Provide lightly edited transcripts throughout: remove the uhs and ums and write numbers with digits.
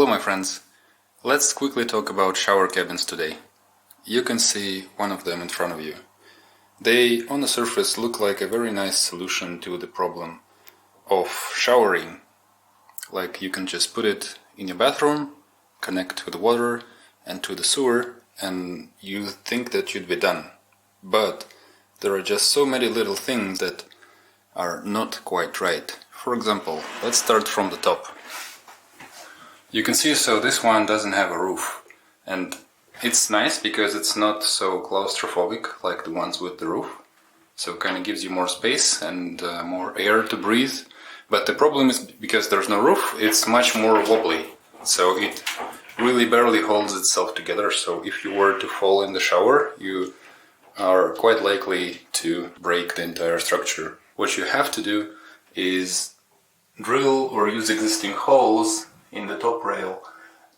Hello my friends, let's quickly talk about shower cabins today. You can see one of them in front of you. They on the surface look like a very nice solution to the problem of showering. Like you can just put it in your bathroom, connect to the water and to the sewer, and you think that you'd be done. But there are just so many little things that are not quite right. For example, let's start from the top. You can see, so this one doesn't have a roof, and it's nice because it's not so claustrophobic like the ones with the roof, so it kind of gives you more space and more air to breathe. But the problem is, because there's no roof, it's much more wobbly, so it really barely holds itself together. So if you were to fall in the shower, you are quite likely to break the entire structure. What you have to do is drill or use existing holes in the top rail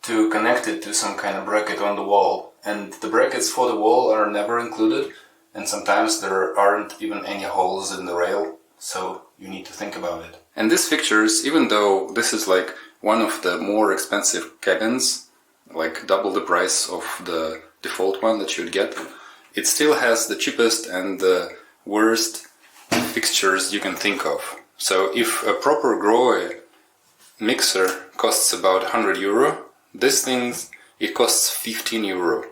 to connect it to some kind of bracket on the wall. And the brackets for the wall are never included, and sometimes there aren't even any holes in the rail, so you need to think about it. And these fixtures, even though this is like one of the more expensive cabins, like double the price of the default one that you'd get, it still has the cheapest and the worst fixtures you can think of. So if a proper Grohe mixer costs about 100 euro, this thing, it costs 15 euro.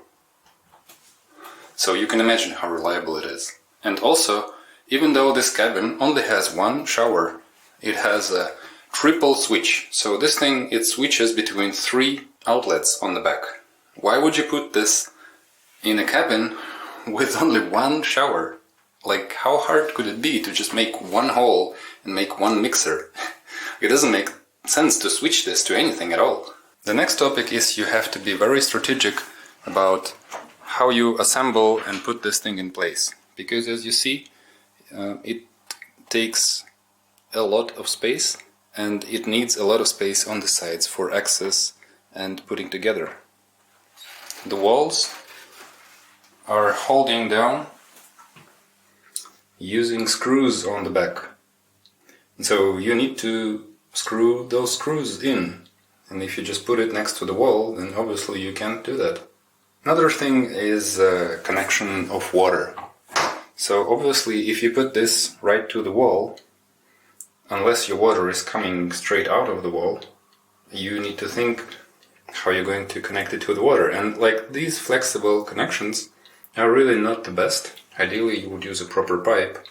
So you can imagine how reliable it is. And also, even though this cabin only has one shower, it has a triple switch. So this thing, it switches between 3 outlets on the back. Why would you put this in a cabin with only one shower? Like, how hard could it be to just make one hole and make one mixer? It doesn't make sense to switch this to anything at all. The next topic is you have to be very strategic about how you assemble and put this thing in place. Because as you see, it takes a lot of space, and it needs a lot of space on the sides for access and putting together. The walls are holding down using screws on the back. So you need to screw those screws in, and if you just put it next to the wall, then obviously you can't do that. Another thing is connection of water. So obviously if you put this right to the wall, unless your water is coming straight out of the wall, you need to think how you're going to connect it to the water. And like these flexible connections are really not the best. Ideally you would use a proper pipe,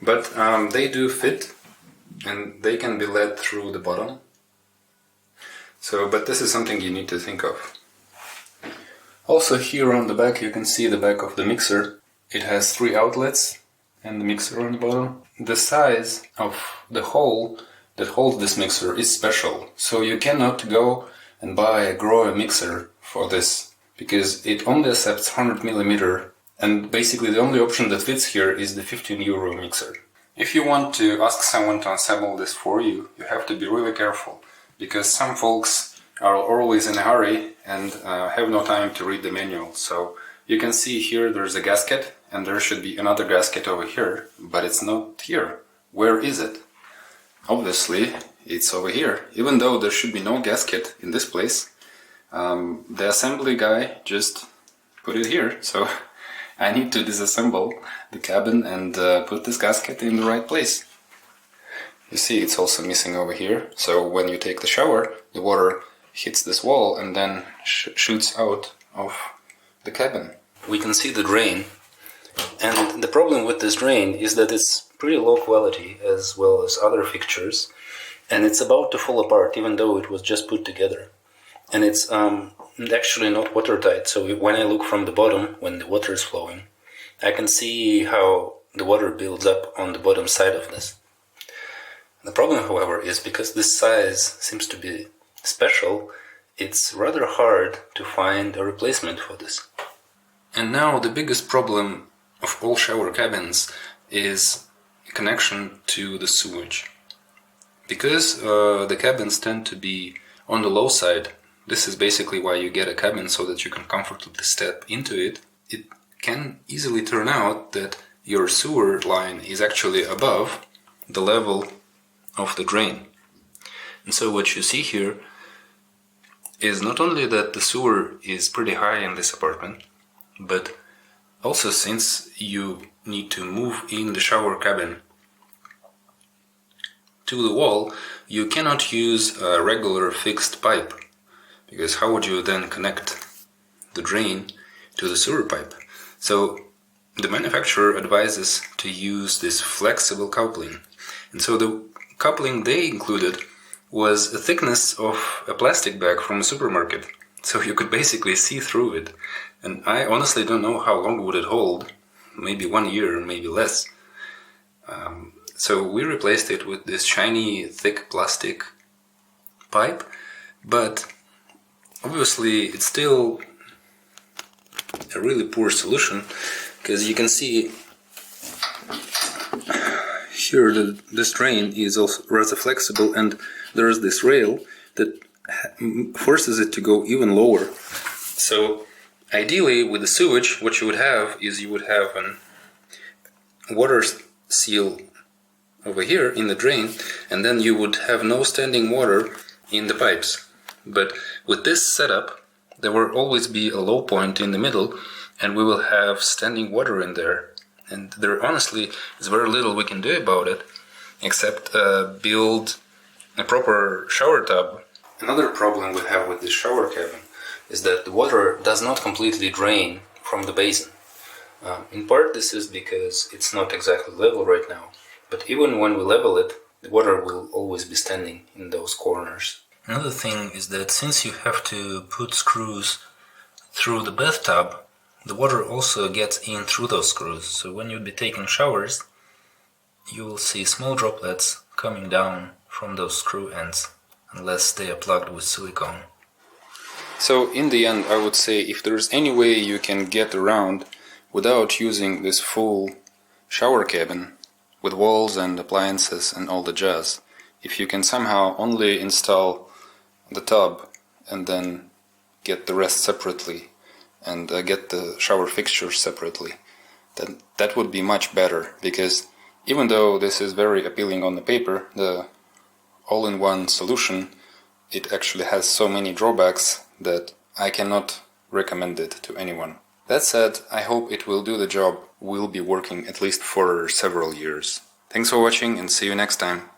but they do fit, and they can be led through the bottom. So, but this is something you need to think of. Also here on the back you can see the back of the mixer. It has 3 outlets and the mixer on the bottom. The size of the hole that holds this mixer is special, so you cannot go and buy a Grohe mixer for this, because it only accepts 100mm, and basically the only option that fits here is the 15 euro mixer. If you want to ask someone to assemble this for you, you have to be really careful, because some folks are always in a hurry and have no time to read the manual. So you can see here there's a gasket, and there should be another gasket over here, but it's not here. Where is it? Obviously it's over here, even though there should be no gasket in this place. The assembly guy just put it here, so I need to disassemble the cabin and put this gasket in the right place. You see, it's also missing over here, so when you take the shower, the water hits this wall and then shoots out of the cabin. We can see the drain, and the problem with this drain is that it's pretty low quality as well as other fixtures, and it's about to fall apart even though it was just put together. And it's actually not watertight, so when I look from the bottom, when the water is flowing, I can see how the water builds up on the bottom side of this. The problem, however, is because this size seems to be special, it's rather hard to find a replacement for this. And now the biggest problem of all shower cabins is connection to the sewage. Because the cabins tend to be on the low side, this is basically why you get a cabin, so that you can comfortably step into it. It can easily turn out that your sewer line is actually above the level of the drain. And so what you see here is not only that the sewer is pretty high in this apartment, but also since you need to move in the shower cabin to the wall, you cannot use a regular fixed pipe, because how would you then connect the drain to the sewer pipe? So the manufacturer advises to use this flexible coupling. And so the coupling they included was a thickness of a plastic bag from a supermarket. So you could basically see through it. And I honestly don't know how long would it hold. Maybe 1 year, maybe less. So we replaced it with this shiny, thick plastic pipe. But obviously it's still a really poor solution, because you can see here that this drain is also rather flexible, and there is this rail that forces it to go even lower. So ideally with the sewage, what you would have is you would have a water seal over here in the drain, and then you would have no standing water in the pipes. But with this setup, there will always be a low point in the middle, and we will have standing water in there. And there honestly is very little we can do about it, except build a proper shower tub. Another problem we have with this shower cabin is that the water does not completely drain from the basin. In part this is because it's not exactly level right now, but even when we level it, the water will always be standing in those corners. Another thing is that since you have to put screws through the bathtub, the water also gets in through those screws. So when you'll be taking showers, you will see small droplets coming down from those screw ends, unless they are plugged with silicone. So in the end, I would say if there's any way you can get around without using this full shower cabin with walls and appliances and all the jazz, if you can somehow only install the tub and then get the rest separately and get the shower fixtures separately, then that would be much better, because even though this is very appealing on the paper, the all-in-one solution, it actually has so many drawbacks that I cannot recommend it to anyone. That said, I hope it will do the job. We'll be working at least for several years. Thanks for watching, and see you next time.